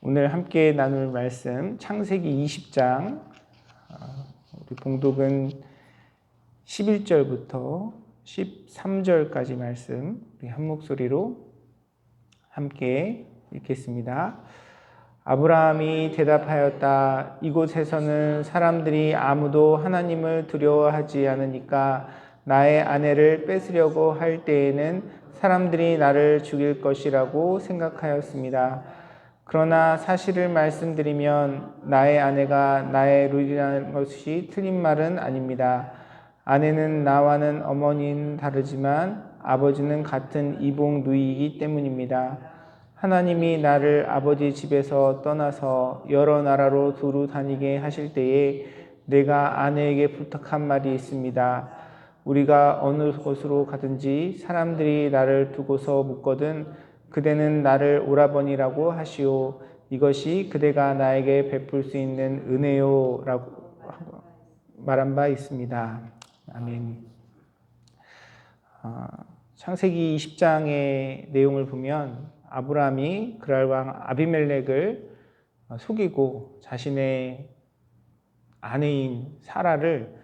오늘 함께 나눌 말씀 창세기 20장 우리 봉독은 11절부터 13절까지 말씀 우리 한 목소리로 함께 읽겠습니다. 아브라함이 대답하였다. 이곳에서는 사람들이 아무도 하나님을 두려워하지 않으니까 나의 아내를 뺏으려고 할 때에는 사람들이 나를 죽일 것이라고 생각하였습니다. 그러나 사실을 말씀드리면 나의 아내가 나의 룻이라는 것이 틀린 말은 아닙니다. 아내는 나와는 어머니는 다르지만 아버지는 같은 이복 누이이기 때문입니다. 하나님이 나를 아버지 집에서 떠나서 여러 나라로 두루 다니게 하실 때에 내가 아내에게 부탁한 말이 있습니다. 우리가 어느 곳으로 가든지 사람들이 나를 두고서 묻거든 그대는 나를 오라버니라고 하시오. 이것이 그대가 나에게 베풀 수 있는 은혜요 라고 말한 바 있습니다. 아멘. 창세기 20장의 내용을 보면 아브라함이 그랄 왕 아비멜렉을 속이고 자신의 아내인 사라를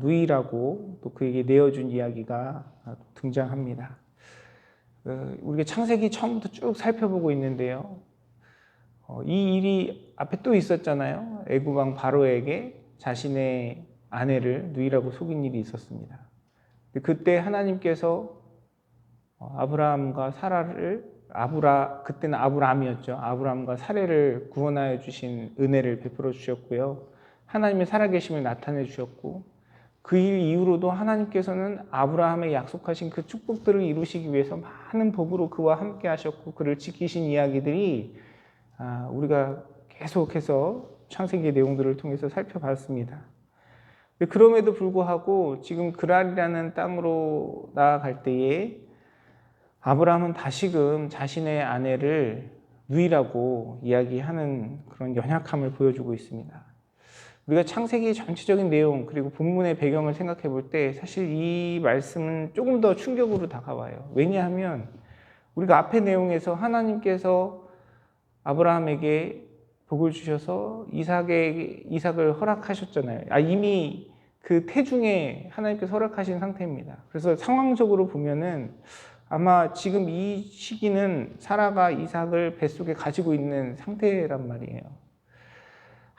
누이라고 또 그에게 내어준 이야기가 등장합니다. 우리가 창세기 처음부터 쭉 살펴보고 있는데요. 이 일이 앞에 또 있었잖아요. 애굽 왕 바로에게 자신의 아내를 누이라고 속인 일이 있었습니다. 그때 하나님께서 아브라함과 사라를 그때는 아브라함이었죠. 아브라함과 사례를 구원하여 주신 은혜를 베풀어 주셨고요. 하나님의 살아계심을 나타내 주셨고 그 일 이후로도 하나님께서는 아브라함의 약속하신 그 축복들을 이루시기 위해서 많은 법으로 그와 함께 하셨고 그를 지키신 이야기들이 우리가 계속해서 창세기 내용들을 통해서 살펴봤습니다. 그럼에도 불구하고 지금 그랄이라는 땅으로 나아갈 때에 아브라함은 다시금 자신의 아내를 누이라고 이야기하는 그런 연약함을 보여주고 있습니다. 우리가 창세기 전체적인 내용 그리고 본문의 배경을 생각해 볼 때 사실 이 말씀은 조금 더 충격으로 다가와요. 왜냐하면 우리가 앞의 내용에서 하나님께서 아브라함에게 복을 주셔서 이삭을 허락하셨잖아요. 이미 그 태중에 하나님께서 허락하신 상태입니다. 그래서 상황적으로 보면은 아마 지금 이 시기는 사라가 이삭을 뱃속에 가지고 있는 상태란 말이에요.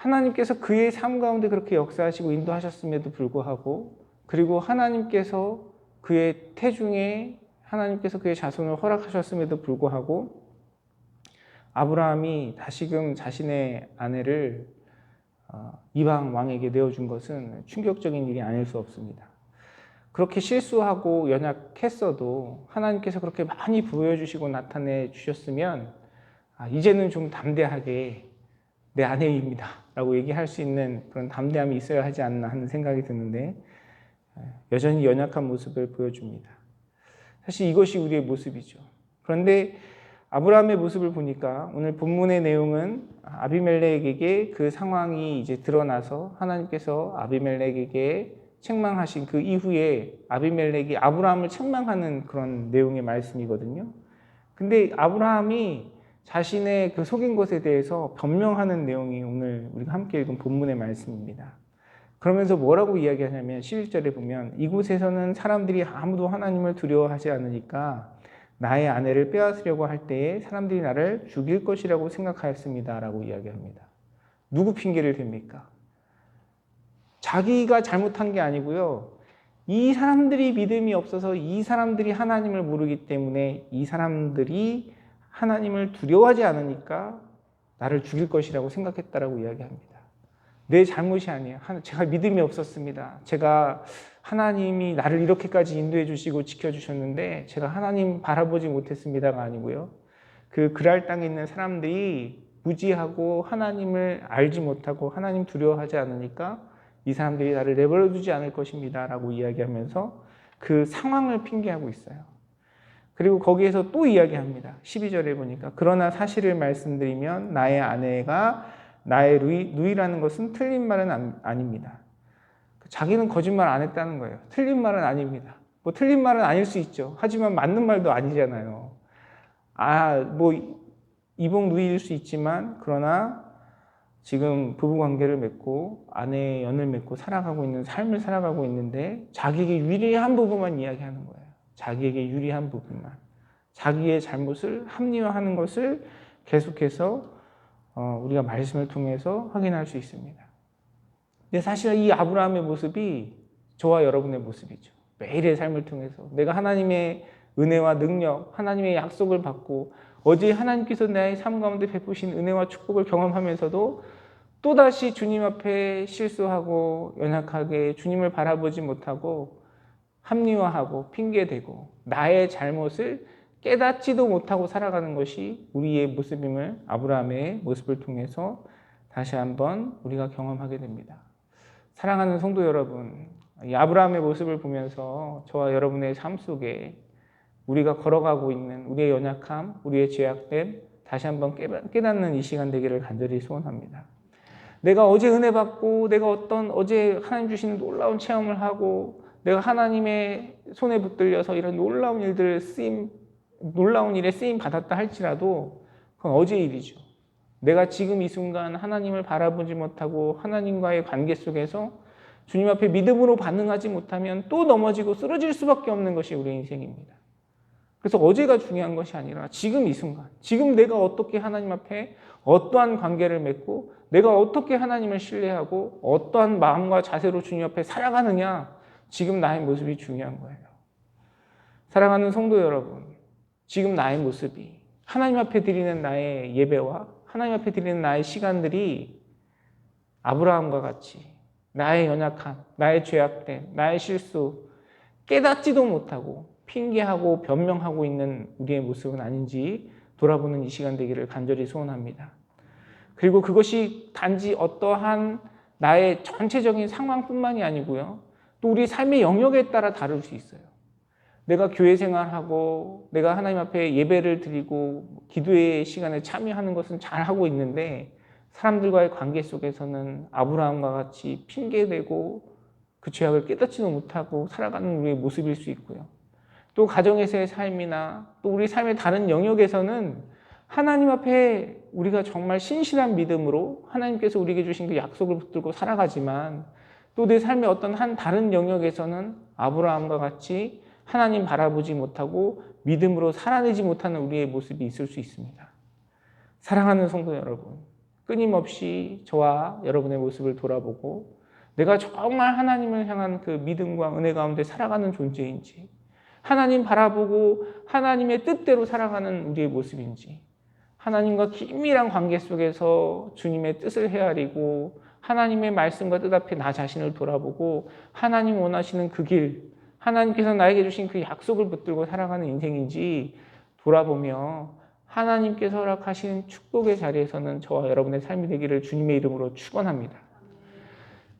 하나님께서 그의 삶 가운데 그렇게 역사하시고 인도하셨음에도 불구하고 그리고 하나님께서 그의 태중에 하나님께서 그의 자손을 허락하셨음에도 불구하고 아브라함이 다시금 자신의 아내를 이방 왕에게 내어준 것은 충격적인 일이 아닐 수 없습니다. 그렇게 실수하고 연약했어도 하나님께서 그렇게 많이 보여주시고 나타내 주셨으면 이제는 좀 담대하게 내 아내입니다 라고 얘기할 수 있는 그런 담대함이 있어야 하지 않나 하는 생각이 드는데 여전히 연약한 모습을 보여줍니다. 사실 이것이 우리의 모습이죠. 그런데 아브라함의 모습을 보니까 오늘 본문의 내용은 아비멜렉에게 그 상황이 이제 드러나서 하나님께서 아비멜렉에게 책망하신 그 이후에 아비멜렉이 아브라함을 책망하는 그런 내용의 말씀이거든요. 근데 아브라함이 자신의 그 속인 것에 대해서 변명하는 내용이 오늘 우리가 함께 읽은 본문의 말씀입니다. 그러면서 뭐라고 이야기하냐면 11절에 보면 이곳에서는 사람들이 아무도 하나님을 두려워하지 않으니까 나의 아내를 빼앗으려고 할 때에 사람들이 나를 죽일 것이라고 생각하였습니다 라고 이야기합니다. 누구 핑계를 댑니까? 자기가 잘못한 게 아니고요. 이 사람들이 믿음이 없어서 이 사람들이 하나님을 모르기 때문에 이 사람들이 하나님을 두려워하지 않으니까 나를 죽일 것이라고 생각했다라고 이야기합니다. 내 잘못이 아니에요. 제가 믿음이 없었습니다. 제가 하나님이 나를 이렇게까지 인도해 주시고 지켜주셨는데 제가 하나님 바라보지 못했습니다가 아니고요. 그 그랄 땅에 있는 사람들이 무지하고 하나님을 알지 못하고 하나님 두려워하지 않으니까 이 사람들이 나를 내버려 두지 않을 것입니다 라고 이야기하면서 그 상황을 핑계하고 있어요. 그리고 거기에서 또 이야기합니다. 12절에 보니까 그러나 사실을 말씀드리면 나의 아내가 나의 누이라는 것은 틀린 말은 아닙니다. 자기는 거짓말 안 했다는 거예요. 틀린 말은 아닙니다. 뭐 틀린 말은 아닐 수 있죠. 하지만 맞는 말도 아니잖아요. 이복 누이일 수 있지만 그러나 지금 부부관계를 맺고 아내의 연을 맺고 살아가고 있는 삶을 살아가고 있는데 자기에게 유리한 부분만 이야기하는 거예요. 자기에게 유리한 부분만. 자기의 잘못을 합리화하는 것을 계속해서 우리가 말씀을 통해서 확인할 수 있습니다. 근데 사실 이 아브라함의 모습이 저와 여러분의 모습이죠. 매일의 삶을 통해서 내가 하나님의 은혜와 능력, 하나님의 약속을 받고 어제 하나님께서 나의 삶 가운데 베푸신 은혜와 축복을 경험하면서도 또다시 주님 앞에 실수하고 연약하게 주님을 바라보지 못하고 합리화하고 핑계대고 나의 잘못을 깨닫지도 못하고 살아가는 것이 우리의 모습임을 아브라함의 모습을 통해서 다시 한번 우리가 경험하게 됩니다. 사랑하는 성도 여러분, 이 아브라함의 모습을 보면서 저와 여러분의 삶 속에 우리가 걸어가고 있는 우리의 연약함, 우리의 죄악됨 다시 한번 깨닫는 이 시간 되기를 간절히 소원합니다. 내가 어제 은혜 받고 내가 어제 하나님 주시는 놀라운 체험을 하고 내가 하나님의 손에 붙들려서 이런 놀라운 일에 쓰임 받았다 할지라도 그건 어제의 일이죠. 내가 지금 이 순간 하나님을 바라보지 못하고 하나님과의 관계 속에서 주님 앞에 믿음으로 반응하지 못하면 또 넘어지고 쓰러질 수밖에 없는 것이 우리의 인생입니다. 그래서 어제가 중요한 것이 아니라 지금 이 순간, 지금 내가 어떻게 하나님 앞에 어떠한 관계를 맺고 내가 어떻게 하나님을 신뢰하고 어떠한 마음과 자세로 주님 앞에 살아가느냐, 지금 나의 모습이 중요한 거예요. 사랑하는 성도 여러분, 지금 나의 모습이 하나님 앞에 드리는 나의 예배와 하나님 앞에 드리는 나의 시간들이 아브라함과 같이 나의 연약함, 나의 죄악됨, 나의 실수 깨닫지도 못하고 핑계하고 변명하고 있는 우리의 모습은 아닌지 돌아보는 이 시간 되기를 간절히 소원합니다. 그리고 그것이 단지 어떠한 나의 전체적인 상황뿐만이 아니고요. 또 우리 삶의 영역에 따라 다를 수 있어요. 내가 교회 생활하고 내가 하나님 앞에 예배를 드리고 기도의 시간에 참여하는 것은 잘하고 있는데 사람들과의 관계 속에서는 아브라함과 같이 핑계대고 그 죄악을 깨닫지도 못하고 살아가는 우리의 모습일 수 있고요. 또 가정에서의 삶이나 또 우리 삶의 다른 영역에서는 하나님 앞에 우리가 정말 신실한 믿음으로 하나님께서 우리에게 주신 그 약속을 붙들고 살아가지만 또 내 삶의 어떤 한 다른 영역에서는 아브라함과 같이 하나님 바라보지 못하고 믿음으로 살아내지 못하는 우리의 모습이 있을 수 있습니다. 사랑하는 성도 여러분, 끊임없이 저와 여러분의 모습을 돌아보고 내가 정말 하나님을 향한 그 믿음과 은혜 가운데 살아가는 존재인지, 하나님 바라보고 하나님의 뜻대로 살아가는 우리의 모습인지, 하나님과 긴밀한 관계 속에서 주님의 뜻을 헤아리고 하나님의 말씀과 뜻 앞에 나 자신을 돌아보고 하나님 원하시는 그 길, 하나님께서 나에게 주신 그 약속을 붙들고 살아가는 인생인지 돌아보며 하나님께서 허락하신 축복의 자리에서는 저와 여러분의 삶이 되기를 주님의 이름으로 축원합니다.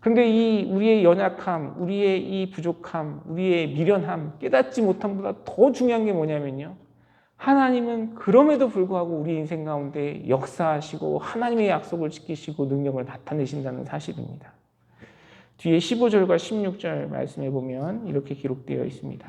그런데 이 우리의 연약함, 우리의 이 부족함, 우리의 미련함, 깨닫지 못함보다 더 중요한 게 뭐냐면요. 하나님은 그럼에도 불구하고 우리 인생 가운데 역사하시고 하나님의 약속을 지키시고 능력을 나타내신다는 사실입니다. 뒤에 15절과 16절 말씀해 보면 이렇게 기록되어 있습니다.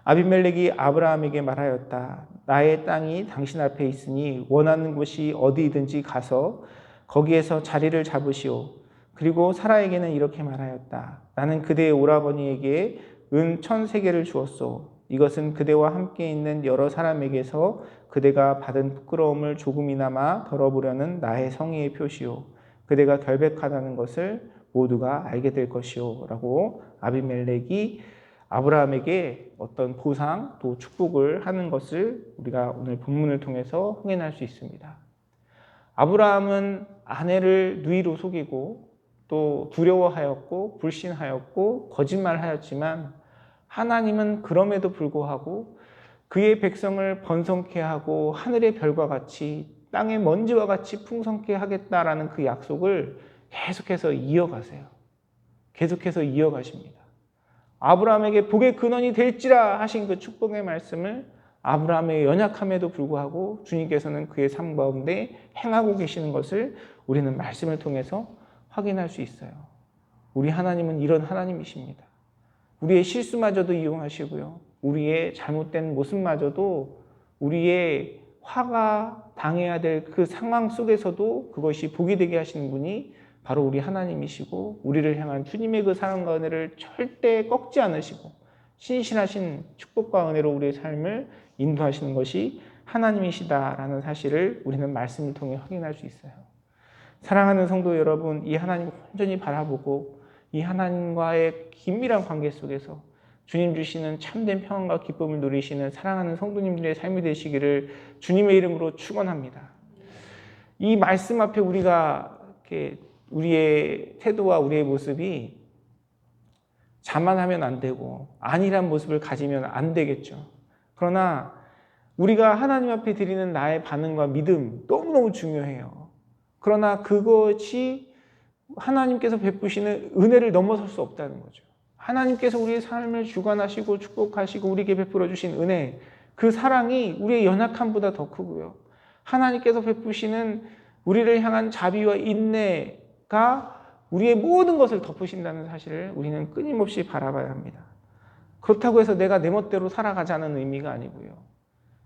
아비멜렉이 아브라함에게 말하였다. 나의 땅이 당신 앞에 있으니 원하는 곳이 어디든지 가서 거기에서 자리를 잡으시오. 그리고 사라에게는 이렇게 말하였다. 나는 그대의 오라버니에게 은 1,000세겔을 주었소. 이것은 그대와 함께 있는 여러 사람에게서 그대가 받은 부끄러움을 조금이나마 덜어보려는 나의 성의의 표시오. 그대가 결백하다는 것을 모두가 알게 될 것이오. 라고 아비멜렉이 아브라함에게 어떤 보상 또 축복을 하는 것을 우리가 오늘 본문을 통해서 확인할 수 있습니다. 아브라함은 아내를 누이로 속이고 또 두려워하였고 불신하였고 거짓말하였지만 하나님은 그럼에도 불구하고 그의 백성을 번성케 하고 하늘의 별과 같이 땅의 먼지와 같이 풍성케 하겠다라는 그 약속을 계속해서 이어가세요. 계속해서 이어가십니다. 아브라함에게 복의 근원이 될지라 하신 그 축복의 말씀을 아브라함의 연약함에도 불구하고 주님께서는 그의 삶 가운데 행하고 계시는 것을 우리는 말씀을 통해서 확인할 수 있어요. 우리 하나님은 이런 하나님이십니다. 우리의 실수마저도 이용하시고요. 우리의 잘못된 모습마저도 우리의 화가 당해야 될 그 상황 속에서도 그것이 복이 되게 하시는 분이 바로 우리 하나님이시고, 우리를 향한 주님의 그 사랑과 은혜를 절대 꺾지 않으시고 신실하신 축복과 은혜로 우리의 삶을 인도하시는 것이 하나님이시다라는 사실을 우리는 말씀을 통해 확인할 수 있어요. 사랑하는 성도 여러분, 이 하나님을 온전히 바라보고 이 하나님과의 긴밀한 관계 속에서 주님 주시는 참된 평안과 기쁨을 누리시는 사랑하는 성도님들의 삶이 되시기를 주님의 이름으로 축원합니다. 이 말씀 앞에 우리가 이렇게 우리의 태도와 우리의 모습이 자만하면 안 되고 아니란 모습을 가지면 안 되겠죠. 그러나 우리가 하나님 앞에 드리는 나의 반응과 믿음 너무너무 중요해요. 그러나 그것이 하나님께서 베푸시는 은혜를 넘어설 수 없다는 거죠. 하나님께서 우리의 삶을 주관하시고 축복하시고 우리에게 베풀어 주신 은혜, 그 사랑이 우리의 연약함보다 더 크고요. 하나님께서 베푸시는 우리를 향한 자비와 인내가 우리의 모든 것을 덮으신다는 사실을 우리는 끊임없이 바라봐야 합니다. 그렇다고 해서 내가 내 멋대로 살아가자는 의미가 아니고요.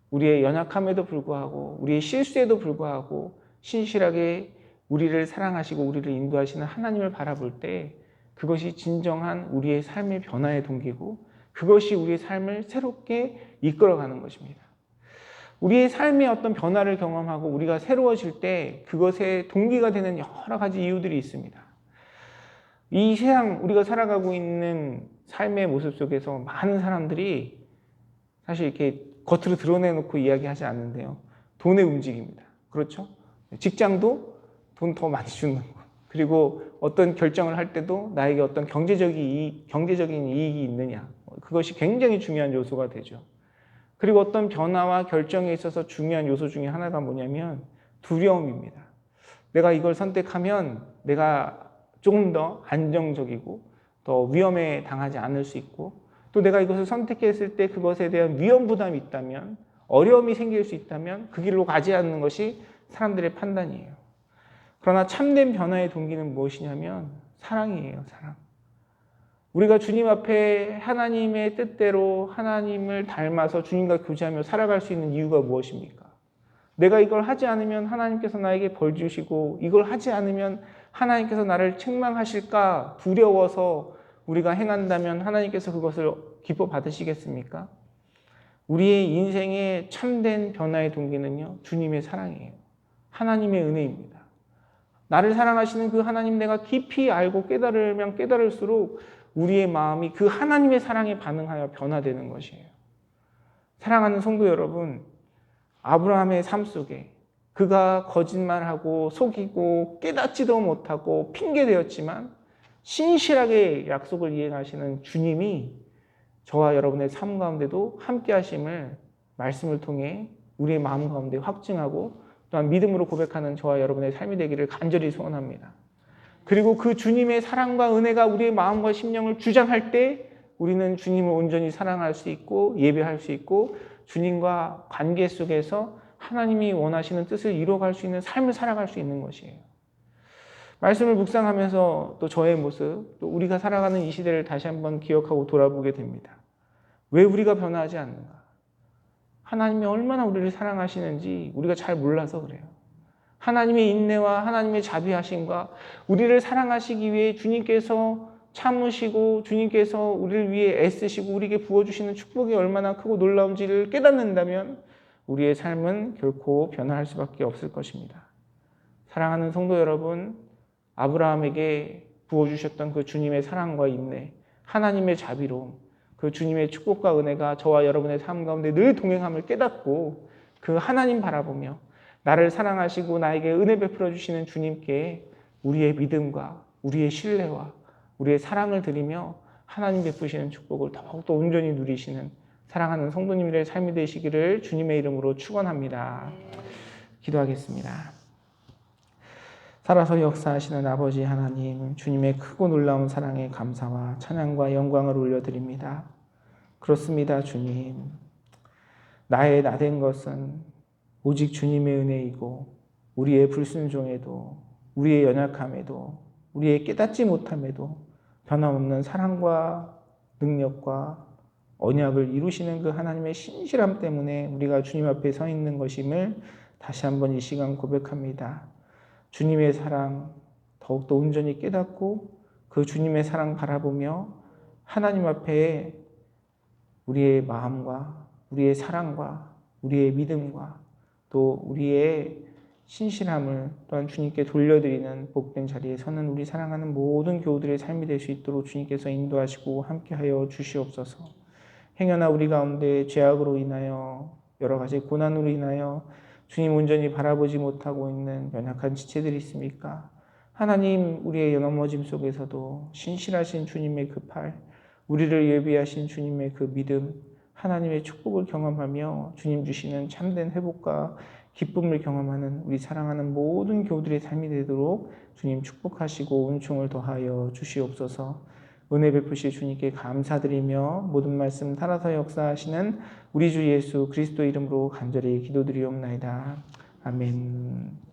우리의 연약함에도 불구하고 우리의 실수에도 불구하고 신실하게 우리를 사랑하시고 우리를 인도하시는 하나님을 바라볼 때 그것이 진정한 우리의 삶의 변화의 동기고 그것이 우리의 삶을 새롭게 이끌어가는 것입니다. 우리의 삶의 어떤 변화를 경험하고 우리가 새로워질 때 그것의 동기가 되는 여러 가지 이유들이 있습니다. 이 세상 우리가 살아가고 있는 삶의 모습 속에서 많은 사람들이 사실 이렇게 겉으로 드러내놓고 이야기하지 않는데요. 돈에 움직입니다. 그렇죠? 직장도 돈 더 많이 주는 것. 그리고 어떤 결정을 할 때도 나에게 어떤 경제적인 이익이 있느냐. 그것이 굉장히 중요한 요소가 되죠. 그리고 어떤 변화와 결정에 있어서 중요한 요소 중에 하나가 뭐냐면 두려움입니다. 내가 이걸 선택하면 내가 조금 더 안정적이고 더 위험에 당하지 않을 수 있고 또 내가 이것을 선택했을 때 그것에 대한 위험 부담이 있다면 어려움이 생길 수 있다면 그 길로 가지 않는 것이 사람들의 판단이에요. 그러나 참된 변화의 동기는 무엇이냐면 사랑이에요. 사랑. 우리가 주님 앞에 하나님의 뜻대로 하나님을 닮아서 주님과 교제하며 살아갈 수 있는 이유가 무엇입니까? 내가 이걸 하지 않으면 하나님께서 나에게 벌 주시고 이걸 하지 않으면 하나님께서 나를 책망하실까 두려워서 우리가 행한다면 하나님께서 그것을 기뻐 받으시겠습니까? 우리의 인생의 참된 변화의 동기는요, 주님의 사랑이에요. 하나님의 은혜입니다. 나를 사랑하시는 그 하나님 내가 깊이 알고 깨달으면 깨달을수록 우리의 마음이 그 하나님의 사랑에 반응하여 변화되는 것이에요. 사랑하는 성도 여러분, 아브라함의 삶 속에 그가 거짓말하고 속이고 깨닫지도 못하고 핑계대었지만 신실하게 약속을 이행하시는 주님이 저와 여러분의 삶 가운데도 함께 하심을 말씀을 통해 우리의 마음 가운데 확증하고 또한 믿음으로 고백하는 저와 여러분의 삶이 되기를 간절히 소원합니다. 그리고 그 주님의 사랑과 은혜가 우리의 마음과 심령을 주장할 때 우리는 주님을 온전히 사랑할 수 있고 예배할 수 있고 주님과 관계 속에서 하나님이 원하시는 뜻을 이루어갈 수 있는 삶을 살아갈 수 있는 것이에요. 말씀을 묵상하면서 또 저의 모습, 또 우리가 살아가는 이 시대를 다시 한번 기억하고 돌아보게 됩니다. 왜 우리가 변화하지 않는가? 하나님이 얼마나 우리를 사랑하시는지 우리가 잘 몰라서 그래요. 하나님의 인내와 하나님의 자비하심과 우리를 사랑하시기 위해 주님께서 참으시고 주님께서 우리를 위해 애쓰시고 우리에게 부어주시는 축복이 얼마나 크고 놀라운지를 깨닫는다면 우리의 삶은 결코 변화할 수밖에 없을 것입니다. 사랑하는 성도 여러분, 아브라함에게 부어주셨던 그 주님의 사랑과 인내, 하나님의 자비로움, 그 주님의 축복과 은혜가 저와 여러분의 삶 가운데 늘 동행함을 깨닫고 그 하나님 바라보며 나를 사랑하시고 나에게 은혜 베풀어 주시는 주님께 우리의 믿음과 우리의 신뢰와 우리의 사랑을 드리며 하나님 베푸시는 축복을 더욱더 온전히 누리시는 사랑하는 성도님들의 삶이 되시기를 주님의 이름으로 축원합니다. 기도하겠습니다. 살아서 역사하시는 아버지 하나님, 주님의 크고 놀라운 사랑에 감사와 찬양과 영광을 올려드립니다. 그렇습니다, 주님. 나의 나된 것은 오직 주님의 은혜이고 우리의 불순종에도 우리의 연약함에도 우리의 깨닫지 못함에도 변함없는 사랑과 능력과 언약을 이루시는 그 하나님의 신실함 때문에 우리가 주님 앞에 서 있는 것임을 다시 한번 이 시간 고백합니다. 주님의 사랑 더욱더 온전히 깨닫고 그 주님의 사랑 바라보며 하나님 앞에 우리의 마음과 우리의 사랑과 우리의 믿음과 또 우리의 신실함을 또한 주님께 돌려드리는 복된 자리에 서는 우리 사랑하는 모든 교우들의 삶이 될 수 있도록 주님께서 인도하시고 함께하여 주시옵소서. 행여나 우리 가운데 죄악으로 인하여 여러 가지 고난으로 인하여 주님 온전히 바라보지 못하고 있는 연약한 지체들이 있습니까? 하나님, 우리의 넘어짐 속에서도 신실하신 주님의 그 팔, 우리를 예비하신 주님의 그 믿음, 하나님의 축복을 경험하며 주님 주시는 참된 회복과 기쁨을 경험하는 우리 사랑하는 모든 교우들의 삶이 되도록 주님 축복하시고 은총을 더하여 주시옵소서. 은혜 베푸실 주님께 감사드리며 모든 말씀 따라서 역사하시는 우리 주 예수 그리스도 이름으로 간절히 기도드리옵나이다. 아멘.